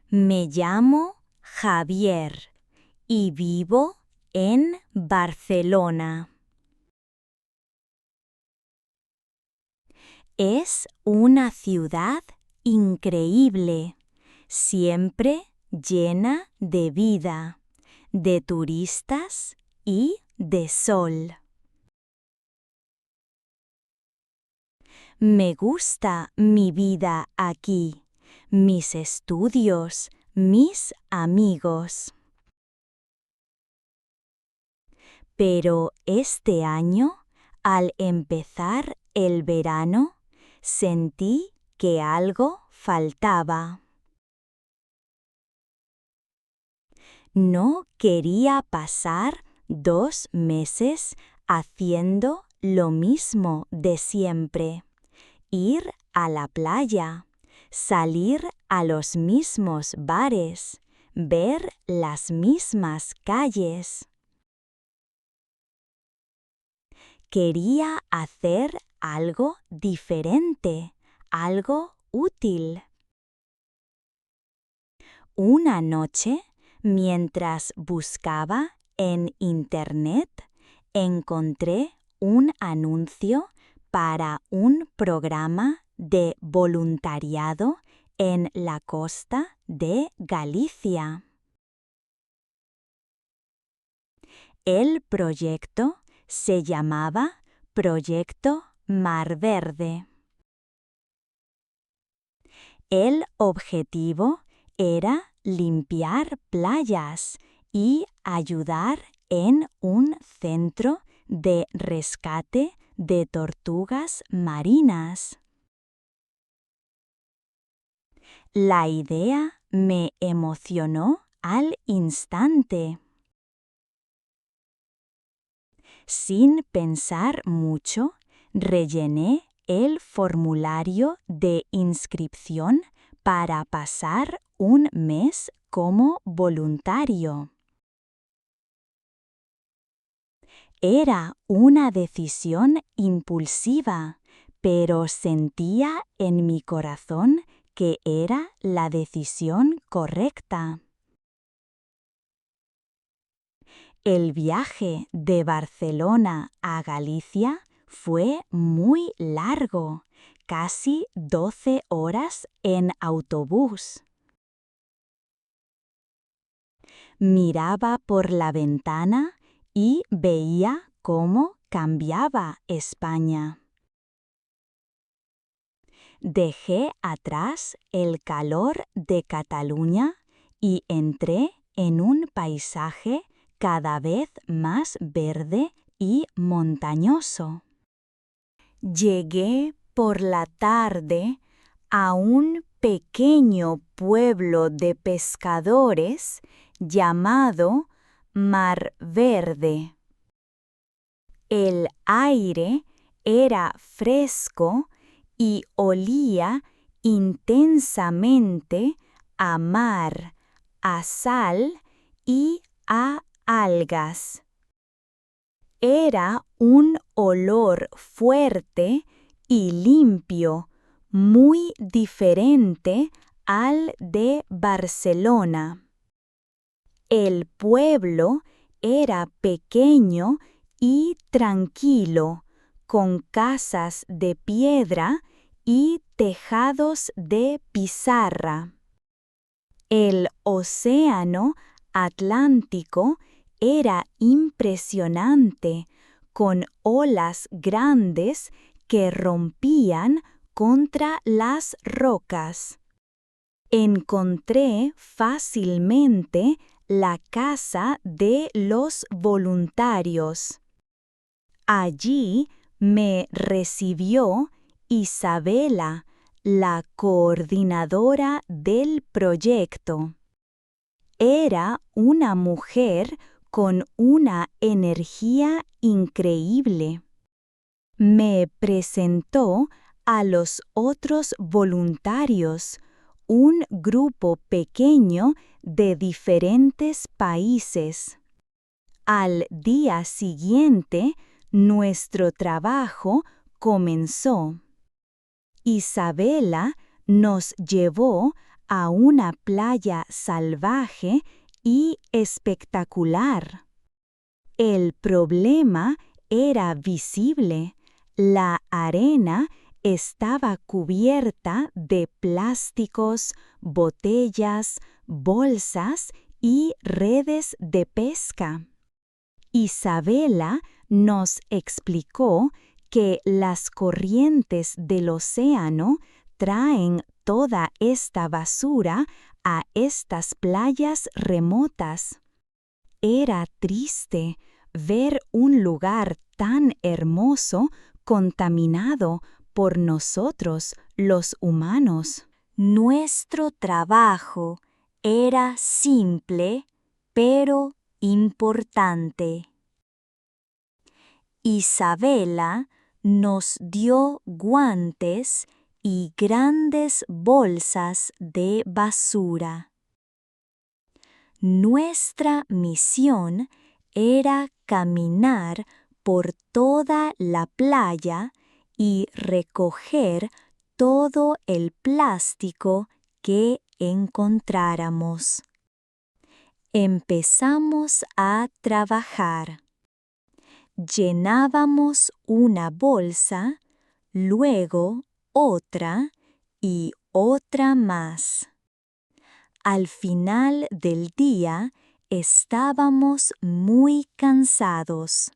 Me llamo Javier y vivo en Barcelona. Es una ciudad increíble, siempre llena de vida, de turistas y de sol. Me gusta mi vida aquí, mis estudios, mis amigos. Pero este año, al empezar el verano, sentí que algo faltaba. No quería pasar 2 meses haciendo lo mismo de siempre. Ir a la playa, salir a los mismos bares, ver las mismas calles. Quería hacer algo diferente, algo útil. Una noche, mientras buscaba en Internet, encontré un anuncio para un programa de voluntariado en la costa de Galicia. El proyecto se llamaba Proyecto Mar Verde. El objetivo era limpiar playas y ayudar en un centro de rescate de tortugas marinas. La idea me emocionó al instante. Sin pensar mucho, rellené el formulario de inscripción para pasar un mes como voluntario. Era una decisión impulsiva, pero sentía en mi corazón que era la decisión correcta. El viaje de Barcelona a Galicia fue muy largo, casi 12 horas en autobús. Miraba por la ventana y veía cómo cambiaba España. Dejé atrás el calor de Cataluña y entré en un paisaje cada vez más verde y montañoso. Llegué por la tarde a un pequeño pueblo de pescadores llamado Mar Verde. El aire era fresco y olía intensamente a mar, a sal y a algas. Era un olor fuerte y limpio, muy diferente al de Barcelona. El pueblo era pequeño y tranquilo, con casas de piedra y tejados de pizarra. El océano Atlántico era impresionante, con olas grandes que rompían contra las rocas. Encontré fácilmente la casa de los voluntarios. Allí me recibió Isabela, la coordinadora del proyecto. Era una mujer con una energía increíble. Me presentó a los otros voluntarios, un grupo pequeño de diferentes países. Al día siguiente, nuestro trabajo comenzó. Isabela nos llevó a una playa salvaje y espectacular. El problema era visible. La arena estaba cubierta de plásticos, botellas, bolsas y redes de pesca. Isabela nos explicó que las corrientes del océano traen toda esta basura a estas playas remotas. Era triste ver un lugar tan hermoso contaminado por nosotros, los humanos. Nuestro trabajo era simple, pero importante. Isabela nos dio guantes y grandes bolsas de basura. Nuestra misión era caminar por toda la playa y recoger todo el plástico que encontráramos. Empezamos a trabajar. Llenábamos una bolsa, luego otra y otra más. Al final del día estábamos muy cansados.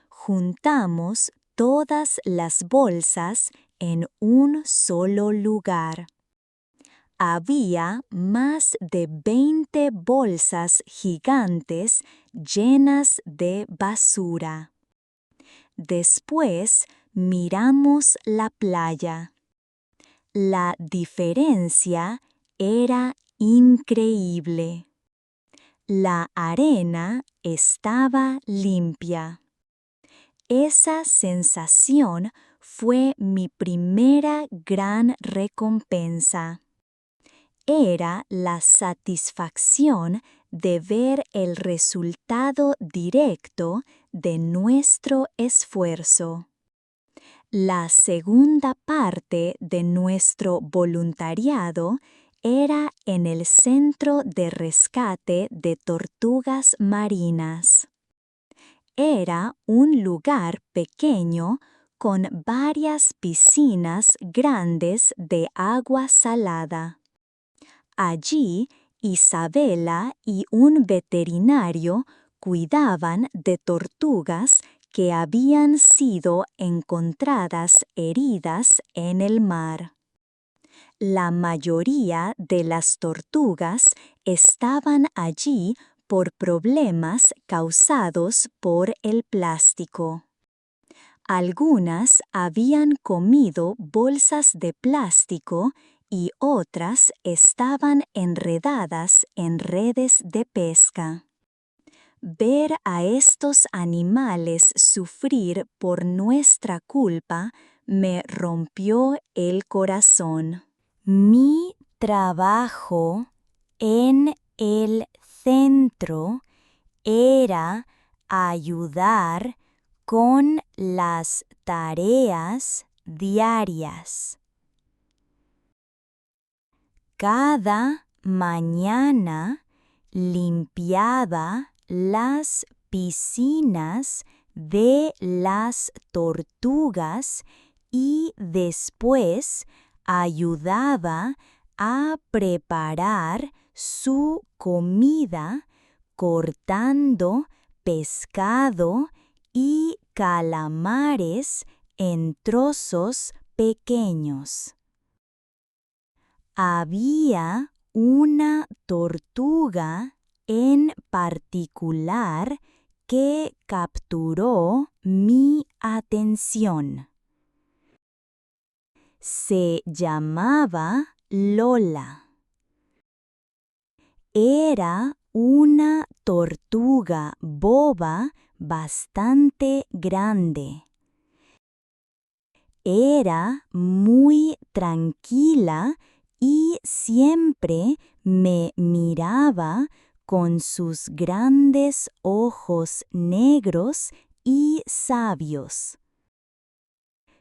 Juntamos todas las bolsas en un solo lugar. Había más de 20 bolsas gigantes llenas de basura. Después miramos la playa. La diferencia era increíble. La arena estaba limpia. Esa sensación fue mi primera gran recompensa. Era la satisfacción de ver el resultado directo de nuestro esfuerzo. La segunda parte de nuestro voluntariado era en el Centro de Rescate de Tortugas Marinas. Era un lugar pequeño con varias piscinas grandes de agua salada. Allí, Isabela y un veterinario cuidaban de tortugas que habían sido encontradas heridas en el mar. La mayoría de las tortugas estaban allí por problemas causados por el plástico. Algunas habían comido bolsas de plástico y otras estaban enredadas en redes de pesca. Ver a estos animales sufrir por nuestra culpa me rompió el corazón. Mi trabajo en el centro era ayudar con las tareas diarias. Cada mañana limpiaba las piscinas de las tortugas y después ayudaba a preparar su comida cortando pescado y calamares en trozos pequeños. Había una tortuga en particular que capturó mi atención. Se llamaba Lola. Era una tortuga boba bastante grande. Era muy tranquila y siempre me miraba con sus grandes ojos negros y sabios.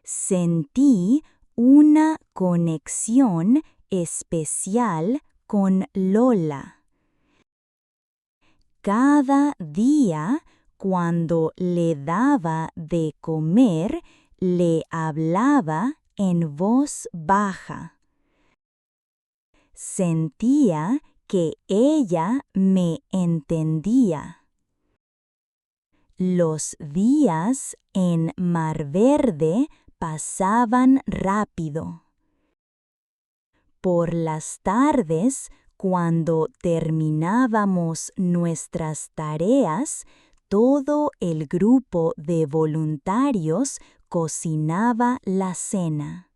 Sentí una conexión especial con Lola. Cada día, cuando le daba de comer, le hablaba en voz baja. Sentía que ella me entendía. Los días en Mar Verde pasaban rápido. Por las tardes, cuando terminábamos nuestras tareas, todo el grupo de voluntarios cocinaba la cena.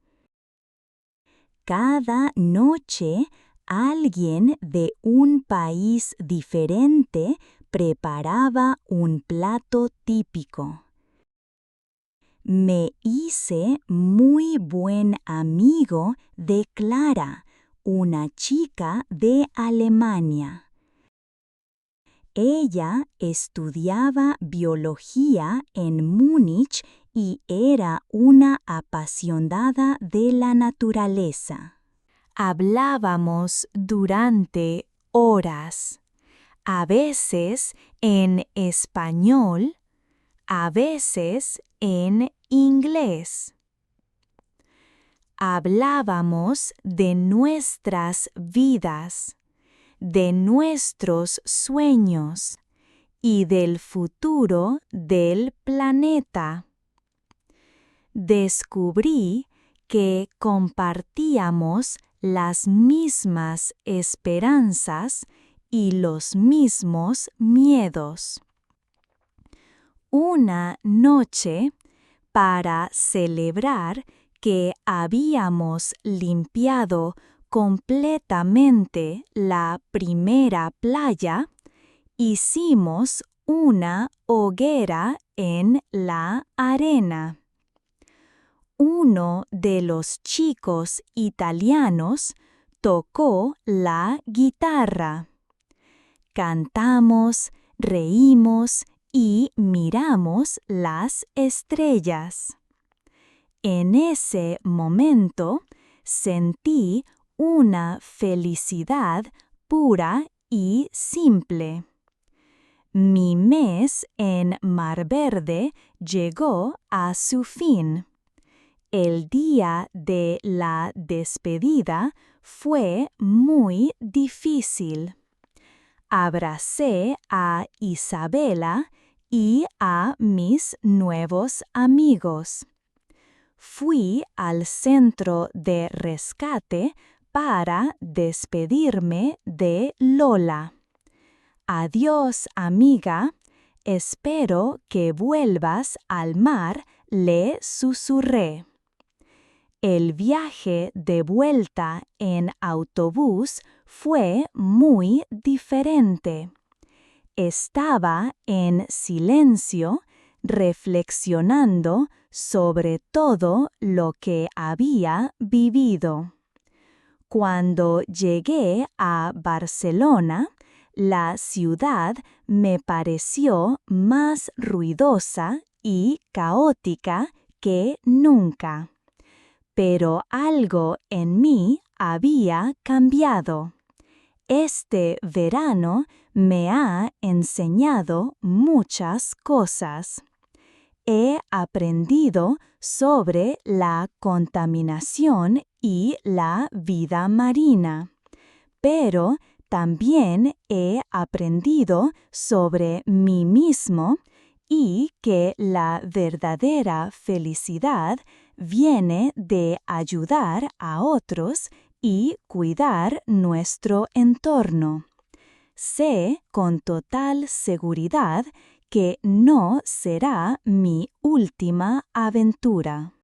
Cada noche, alguien de un país diferente preparaba un plato típico. Me hice muy buen amigo de Clara, una chica de Alemania. Ella estudiaba biología en Múnich y era una apasionada de la naturaleza. Hablábamos durante horas, a veces en español, a veces en inglés. Hablábamos de nuestras vidas, de nuestros sueños y del futuro del planeta. Descubrí que compartíamos las mismas esperanzas y los mismos miedos. Una noche, para celebrar que habíamos limpiado completamente la primera playa, hicimos una hoguera en la arena. Uno de los chicos italianos tocó la guitarra. Cantamos, reímos y miramos las estrellas. En ese momento sentí una felicidad pura y simple. Mi mes en Mar Verde llegó a su fin. El día de la despedida fue muy difícil. Abracé a Isabela y a mis nuevos amigos. Fui al centro de rescate para despedirme de Lola. Adiós, amiga. Espero que vuelvas al mar, le susurré. El viaje de vuelta en autobús fue muy diferente. Estaba en silencio, reflexionando sobre todo lo que había vivido. Cuando llegué a Barcelona, la ciudad me pareció más ruidosa y caótica que nunca. Pero algo en mí había cambiado. Este verano me ha enseñado muchas cosas. He aprendido sobre la contaminación y la vida marina, pero también he aprendido sobre mí mismo y que la verdadera felicidad viene de ayudar a otros y cuidar nuestro entorno. Sé con total seguridad que no será mi última aventura.